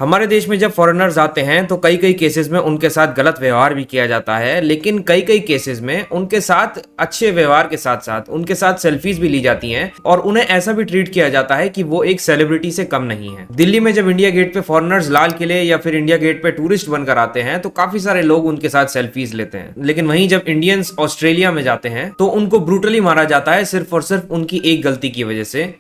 हमारे देश में जब फॉरेनर्स आते हैं तो कई कई केसेस में उनके साथ गलत व्यवहार भी किया जाता है, लेकिन कई कई केसेस में उनके साथ अच्छे व्यवहार के साथ साथ उनके साथ सेल्फीज भी ली जाती हैं और उन्हें ऐसा भी ट्रीट किया जाता है कि वो एक सेलिब्रिटी से कम नहीं है। दिल्ली में जब इंडिया गेट पे फॉरेनर्स लाल किले या फिर इंडिया गेट पे टूरिस्ट बनकर आते हैं तो काफी सारे लोग उनके साथ सेल्फीज लेते हैं, लेकिन वहीं जब इंडियंस ऑस्ट्रेलिया में जाते हैं तो उनको ब्रूटली मारा जाता है सिर्फ और सिर्फ उनकी एक गलती की वजह से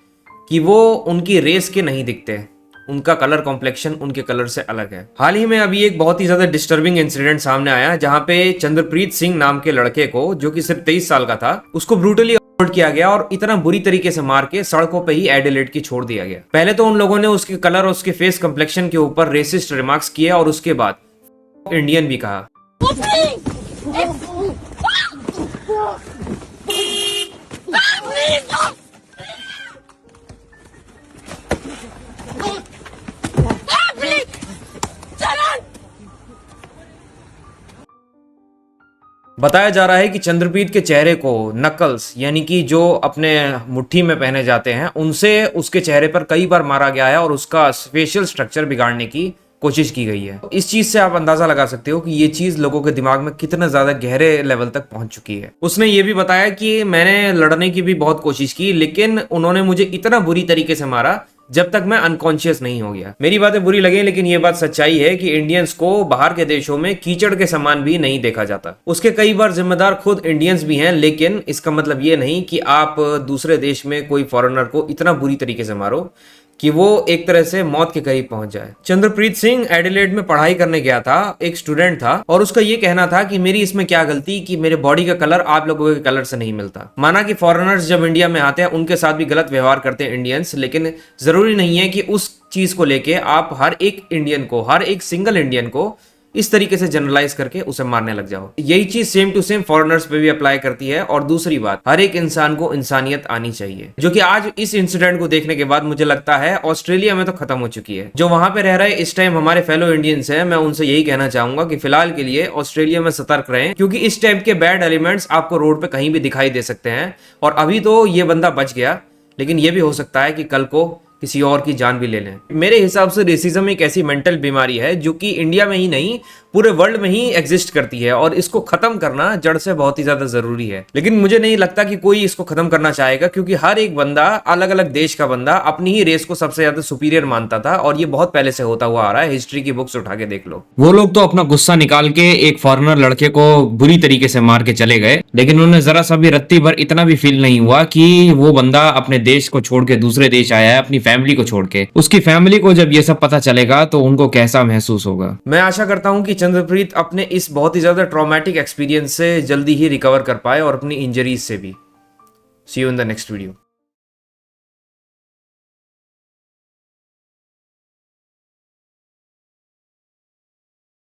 कि वो उनकी रेस के नहीं दिखते, उनका कलर कॉम्प्लेक्शन उनके कलर से अलग है। हाल ही में अभी एक बहुत ही ज्यादा डिस्टर्बिंग इंसिडेंट सामने आया जहां पे चंद्रप्रीत सिंह नाम के लड़के को, जो कि सिर्फ 23 साल का था, उसको ब्रूटली असॉल्ट किया गया और इतना बुरी तरीके से मार के सड़कों पे ही एडिलेड की छोड़ दिया गया। पहले तो उन लोगों ने उसके कलर और उसके फेस कॉम्प्लेक्शन के ऊपर रेसिस्ट रिमार्क्स किए और उसके बाद इंडियन भी कहा। बताया जा रहा है कि चंद्रप्रीत के चेहरे को नकल्स यानी कि जो अपने मुट्ठी में पहने जाते हैं उनसे उसके चेहरे पर कई बार मारा गया है और उसका फेशियल स्ट्रक्चर बिगाड़ने की कोशिश की गई है। इस चीज से आप अंदाजा लगा सकते हो कि ये चीज लोगों के दिमाग में कितना ज्यादा गहरे लेवल तक पहुंच चुकी है। उसने ये भी बताया कि मैंने लड़ने की भी बहुत कोशिश की, लेकिन उन्होंने मुझे इतना बुरी तरीके से मारा जब तक मैं अनकॉन्शियस नहीं हो गया। मेरी बातें बुरी लगे, लेकिन ये बात सच्चाई है कि इंडियंस को बाहर के देशों में कीचड़ के समान भी नहीं देखा जाता। उसके कई बार जिम्मेदार खुद इंडियंस भी हैं, लेकिन इसका मतलब ये नहीं कि आप दूसरे देश में कोई फॉरेनर को इतना बुरी तरीके से मारो कि वो एक तरह से मौत के करीब पहुंच जाए। चंद्रप्रीत सिंह एडिलेड में पढ़ाई करने गया था, एक स्टूडेंट था, और उसका ये कहना था कि मेरी इसमें क्या गलती कि मेरे बॉडी का कलर आप लोगों के कलर से नहीं मिलता। माना कि फॉरेनर्स जब इंडिया में आते हैं उनके साथ भी गलत व्यवहार करते हैं इंडियंस, लेकिन जरूरी नहीं है कि उस चीज को लेके आप हर एक इंडियन को, हर एक सिंगल इंडियन को इस तरीके से जनरलाइज करके उसे मारने लग जाओ। यही चीज सेम टू सेम फॉरेनर्स पे भी अप्लाई करती है। और दूसरी बात, हर एक इंसान को इंसानियत आनी चाहिए, जो कि आज इस इंसिडेंट को देखने के बाद मुझे लगता है ऑस्ट्रेलिया में तो खत्म हो चुकी है। जो वहां पे रह रहे इस टाइम हमारे फेलो इंडियंस हैं, मैं उनसे यही कहना चाहूंगा कि फिलहाल के लिए ऑस्ट्रेलिया में सतर्क रहें, क्योंकि इस टाइप के बैड एलिमेंट्स आपको रोड पे कहीं भी दिखाई दे सकते हैं। और अभी तो ये बंदा बच गया, लेकिन ये भी हो सकता है कि कल को किसी और की जान भी ले लें। मेरे हिसाब से रेसिज्म एक ऐसी मेंटल बीमारी है जो कि इंडिया में ही नहीं पूरे वर्ल्ड में ही एग्जिस्ट करती है और इसको खत्म करना जड़ से बहुत ही ज्यादा जरूरी है। लेकिन मुझे नहीं लगता कि कोई इसको खत्म करना चाहेगा, क्योंकि हर एक बंदा, अलग अलग देश का बंदा, अपनी ही रेस को सबसे ज्यादा सुपीरियर मानता था और ये बहुत पहले से होता हुआ आ रहा है। हिस्ट्री की बुक्स उठा के देख लो। वो लोग तो अपना गुस्सा निकाल के एक फॉरेनर लड़के को बुरी तरीके से मार के चले गए, लेकिन उन्हें जरा सा भी रत्ती भर इतना भी फील नहीं हुआ कि वो बंदा अपने देश को छोड़ के दूसरे देश आया है, अपनी फैमिली को छोड़ के। उसकी फैमिली को जब ये सब पता चलेगा तो उनको कैसा महसूस होगा। मैं आशा करता हूं कि चंद्रप्रीत अपने इस बहुत ही ज्यादा ट्रॉमेटिक एक्सपीरियंस से जल्दी ही रिकवर कर पाए और अपनी इंजरीज से भी। See you in the next video.